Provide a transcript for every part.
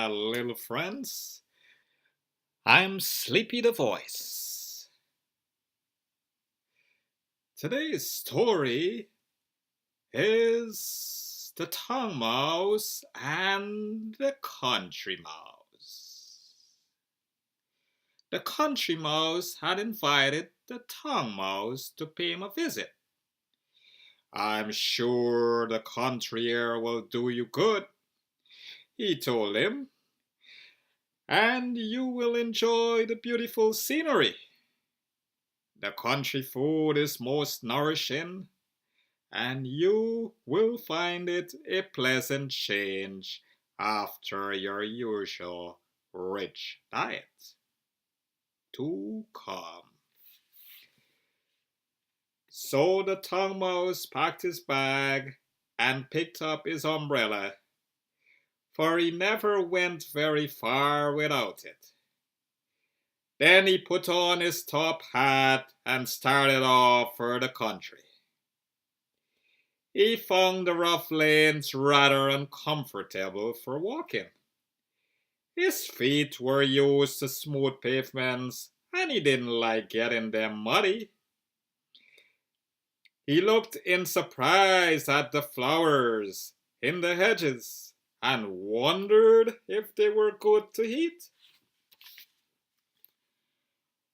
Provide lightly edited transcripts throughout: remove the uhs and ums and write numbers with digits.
my little friends. I'm Sleepy the Voice. Today's story is The Tongue Mouse and the Country Mouse. The Country Mouse had invited the Tongue Mouse to pay him a visit. "I'm sure the country air will do you good," he told him, "and you will enjoy the beautiful scenery. The country food is most nourishing, and you will find it a pleasant change after your usual rich diet. To come." So the tongue mouse packed his bag and picked up his umbrella, for he never went very far without it. Then he put on his top hat and started off for the country. He found the rough lanes rather uncomfortable for walking. His feet were used to smooth pavements, and he didn't like getting them muddy. He looked in surprise at the flowers in the hedges and wondered if they were good to eat.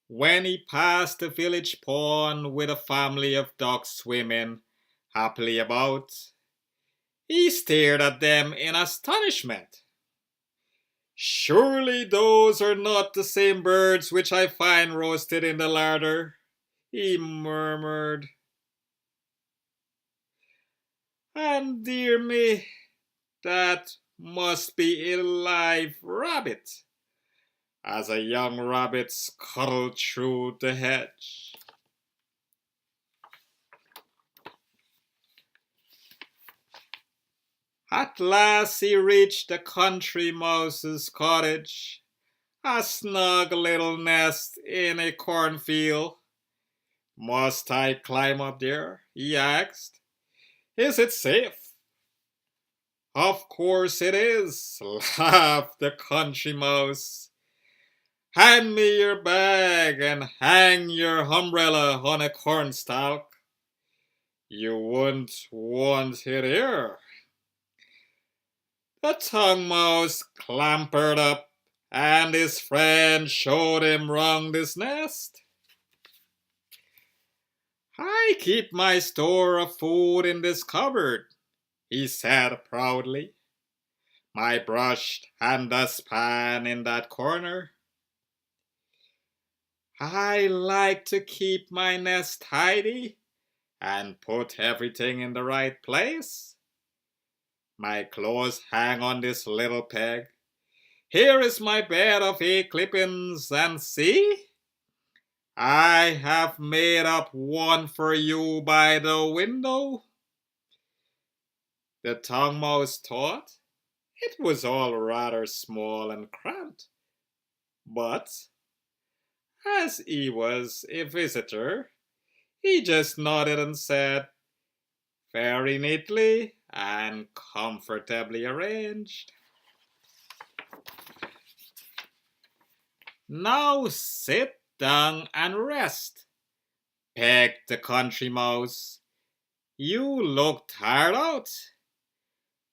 When he passed the village pond with a family of ducks swimming happily about, he stared at them in astonishment. "Surely those are not the same birds which I find roasted in the larder," he murmured. "And dear me, that must be a live rabbit," as a young rabbit scuttled through the hedge. At last he reached the country mouse's cottage, a snug little nest in a cornfield. "Must I climb up there?" he asked. "Is it safe?" "Of course it is," laughed the country mouse. "Hand me your bag and hang your umbrella on a cornstalk. You wouldn't want it here." The tongue mouse clambered up, and his friend showed him round his nest. "I keep my store of food in this cupboard," he said proudly. "My brush and dustpan in that corner. I like to keep my nest tidy and put everything in the right place. My clothes hang on this little peg. Here is my bed of hay clippings, and see, I have made up one for you by the window." The tongue mouse thought it was all rather small and cramped, but as he was a visitor, he just nodded and said, "Very neatly and comfortably arranged." "Now sit down and rest," begged the country mouse. "You look tired out.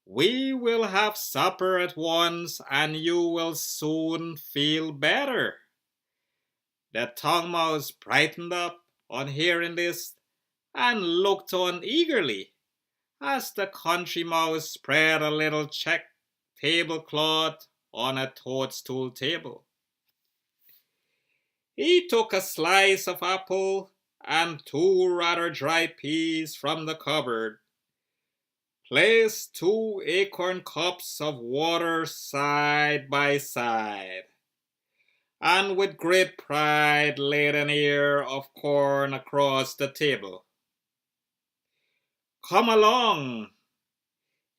We will have supper at once and you will soon feel better." The tongue mouse brightened up on hearing this and looked on eagerly as the country mouse spread a little check tablecloth on a toadstool table. He took a slice of apple and two rather dry peas from the cupboard, placed two acorn cups of water side by side, and with great pride laid an ear of corn across the table. "Come along,"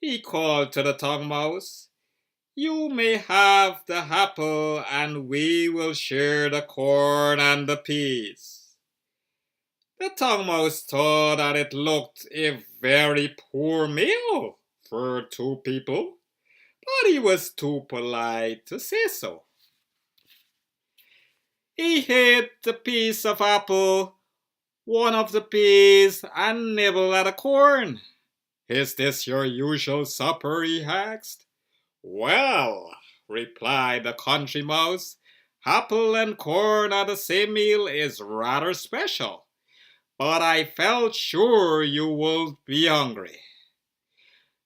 he called to the tongue mouse. "You may have the apple and we will share the corn and the peas." The tongue mouse thought that it looked a very poor meal for two people, but he was too polite to say so. He ate the piece of apple, one of the peas, and nibbled at a corn. Is this your usual supper? He asked. Well, replied the country mouse, apple and corn at the same meal is rather special, but I felt sure you would be hungry.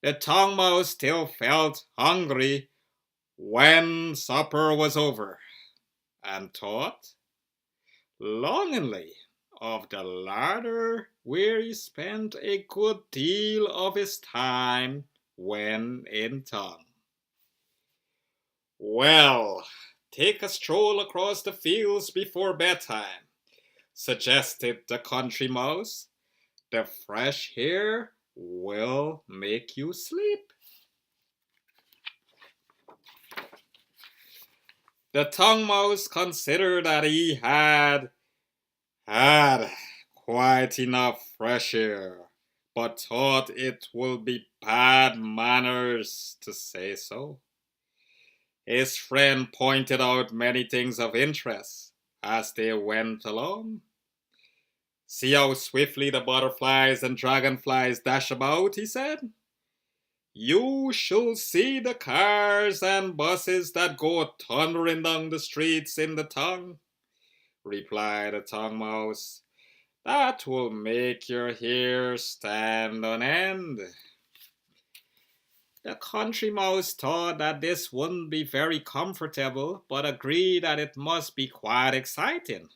The tongue mouse still felt hungry when supper was over, and thought longingly of the larder where he spent a good deal of his time when in town. Well, take a stroll across the fields before bedtime, suggested the country mouse. The fresh air will make you sleep. The tongue mouse considered that he had quite enough fresh air, but thought it would be bad manners to say so. His friend pointed out many things of interest as they went along. See how swiftly the butterflies and dragonflies dash about, he said. You should see the cars and buses that go thundering down the streets in the tongue, replied the tongue mouse. That will make your hair stand on end. The country mouse thought that this wouldn't be very comfortable, but agreed that it must be quite exciting.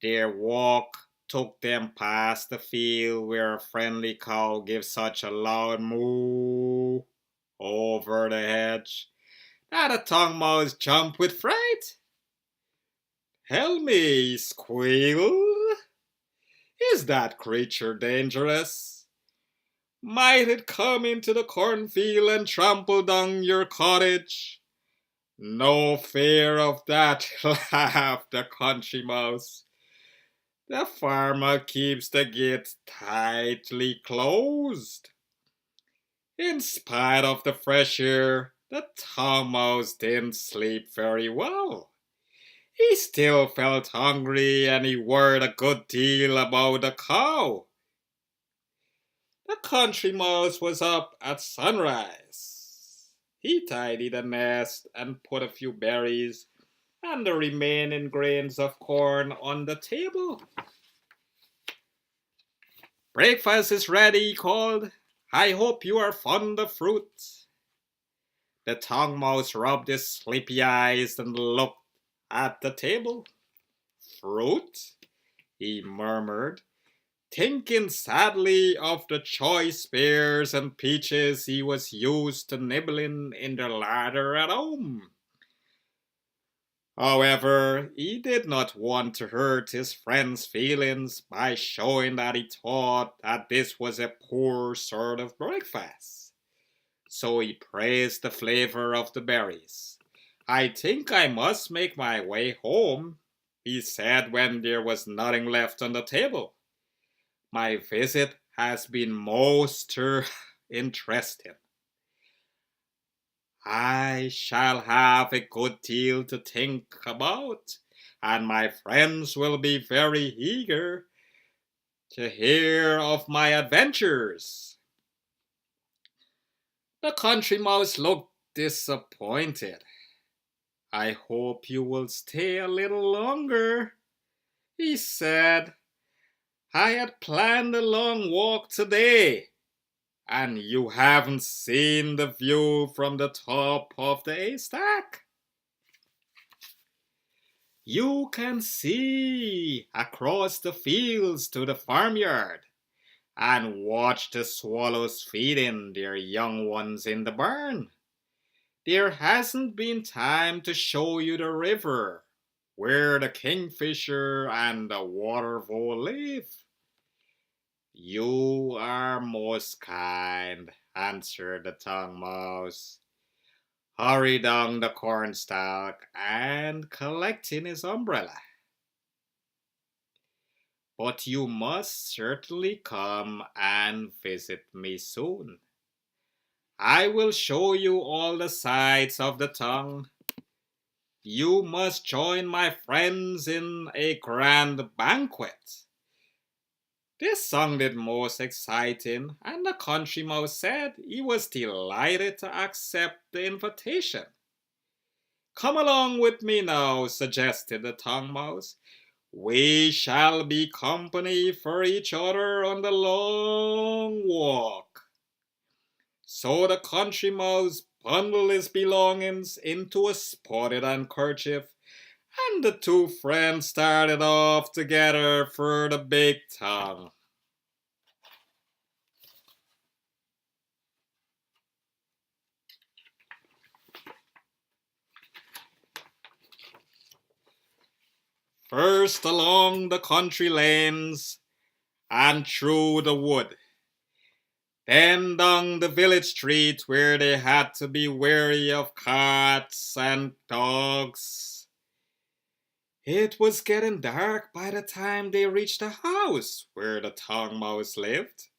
Their walk took them past the field where a friendly cow gives such a loud moo over the hedge that a tongue mouse jumped with fright. Help me, he squealed. Is that creature dangerous? Might it come into the cornfield and trample down your cottage? No fear of that, laughed the country mouse. The farmer keeps the gate tightly closed. In spite of the fresh air, the town mouse didn't sleep very well. He still felt hungry and he worried a good deal about the cow. The country mouse was up at sunrise. He tidied the nest and put a few berries and the remaining grains of corn on the table. Breakfast is ready, he called. I hope you are fond of fruit. The tongue mouse rubbed his sleepy eyes and looked at the table. Fruit? He murmured, thinking sadly of the choice pears and peaches he was used to nibbling in the larder at home. However, he did not want to hurt his friend's feelings by showing that he thought that this was a poor sort of breakfast. So he praised the flavor of the berries. I think I must make my way home, he said when there was nothing left on the table. My visit has been most interesting. I shall have a good deal to think about, and my friends will be very eager to hear of my adventures. The country mouse looked disappointed. I hope you will stay a little longer, he said. I had planned a long walk today, and you haven't seen the view from the top of the haystack. You can see across the fields to the farmyard and watch the swallows feeding their young ones in the barn. There hasn't been time to show you the river where the kingfisher and the water vole live. You are most kind, answered the tongue mouse, hurried down the cornstalk and collecting his umbrella. But you must certainly come and visit me soon. I will show you all the sides of the tongue. You must join my friends in a grand banquet. This sounded most exciting, and the country mouse said he was delighted to accept the invitation. Come along with me now, suggested the tongue mouse. We shall be company for each other on the long walk. So the country mouse bundled his belongings into a spotted handkerchief, and the two friends started off together for the big town. First along the country lanes and through the wood, then down the village street where they had to be wary of cats and dogs. It was getting dark by the time they reached the house where the tongue mouse lived.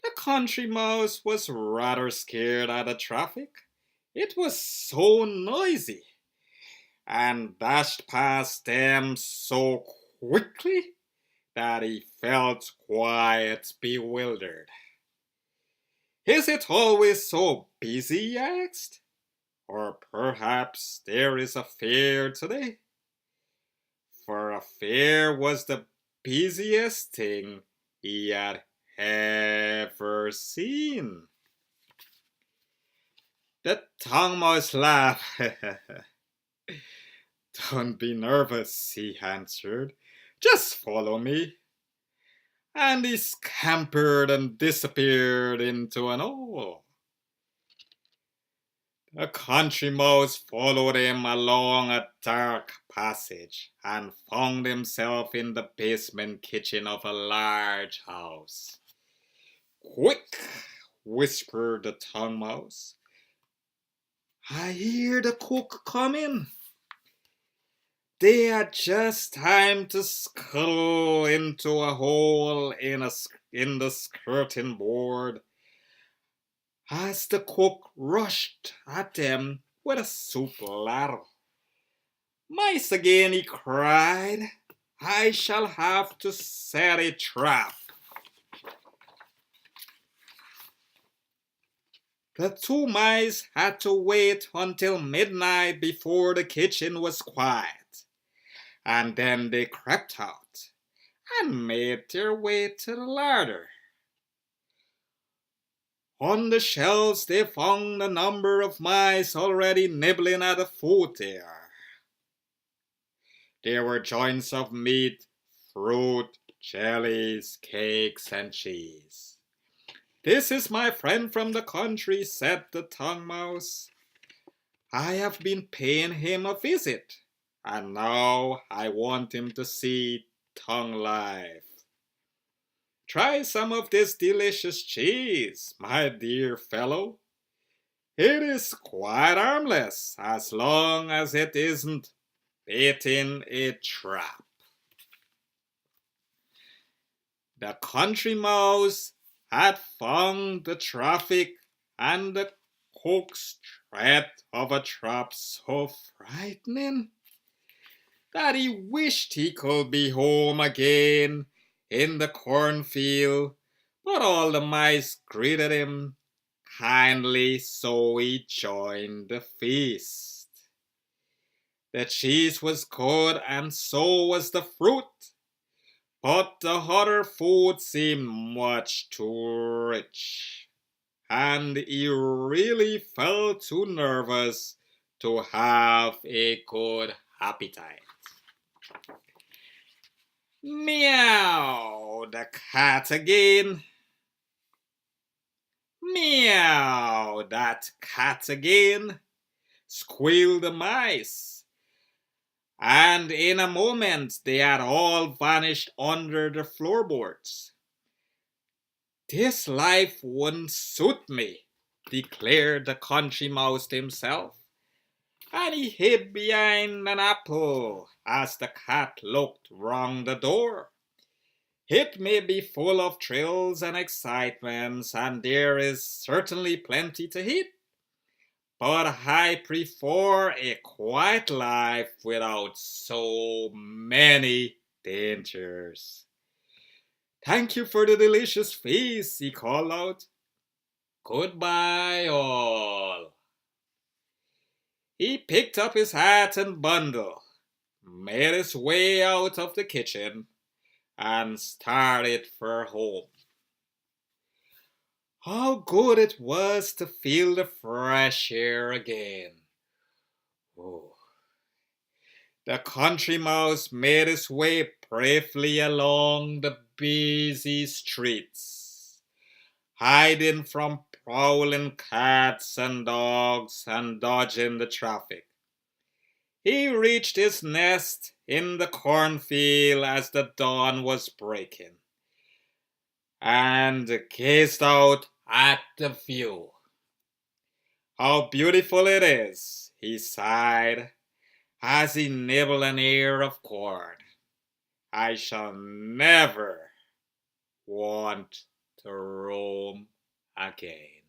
The country mouse was rather scared at the traffic. It was so noisy and dashed past them so quickly that he felt quite bewildered. Is it always so busy, he asked? Or perhaps there is a fair today? For a fair was the busiest thing he had ever seen. The tongue mouse laughed. Don't be nervous, he answered. Just follow me. And he scampered and disappeared into an hole. The country mouse followed him along a dark passage and found himself in the basement kitchen of a large house. Quick, whispered the tongue mouse. I hear the cook coming. They had just time to scuttle into a hole in the skirting board as the cook rushed at them with a soup ladle. Mice again, he cried. I shall have to set a trap. The two mice had to wait until midnight before the kitchen was quiet. And then they crept out and made their way to the larder. On the shelves they found a number of mice already nibbling at the food there. There were joints of meat, fruit, jellies, cakes, and cheese. This is my friend from the country, said the tongue mouse. I have been paying him a visit, and now I want him to see tongue life. Try some of this delicious cheese, my dear fellow. It is quite harmless as long as it isn't baiting a trap. The country mouse had found the traffic and the cook's threat of a trap so frightening that he wished he could be home again in the cornfield, but all the mice greeted him kindly, so he joined the feast. The cheese was good and so was the fruit, but the other food seemed much too rich, and he really felt too nervous to have a good appetite. Meow, the cat again. Meow, that cat again, squealed the mice. And in a moment they had all vanished under the floorboards. This life wouldn't suit me, declared the country mouse to himself, and he hid behind an apple as the cat looked round the door. It may be full of thrills and excitements, and there is certainly plenty to eat, but I prefer a quiet life without so many dangers. Thank you for the delicious feast, he called out. Goodbye, all. He picked up his hat and bundle, made his way out of the kitchen, and started for home. How good it was to feel the fresh air again. Oh. The country mouse made his way briefly along the busy streets, hiding from prowling cats and dogs and dodging the traffic. He reached his nest in the cornfield as the dawn was breaking and gazed out at the view. How beautiful it is, he sighed as he nibbled an ear of corn. I shall never want to roam again.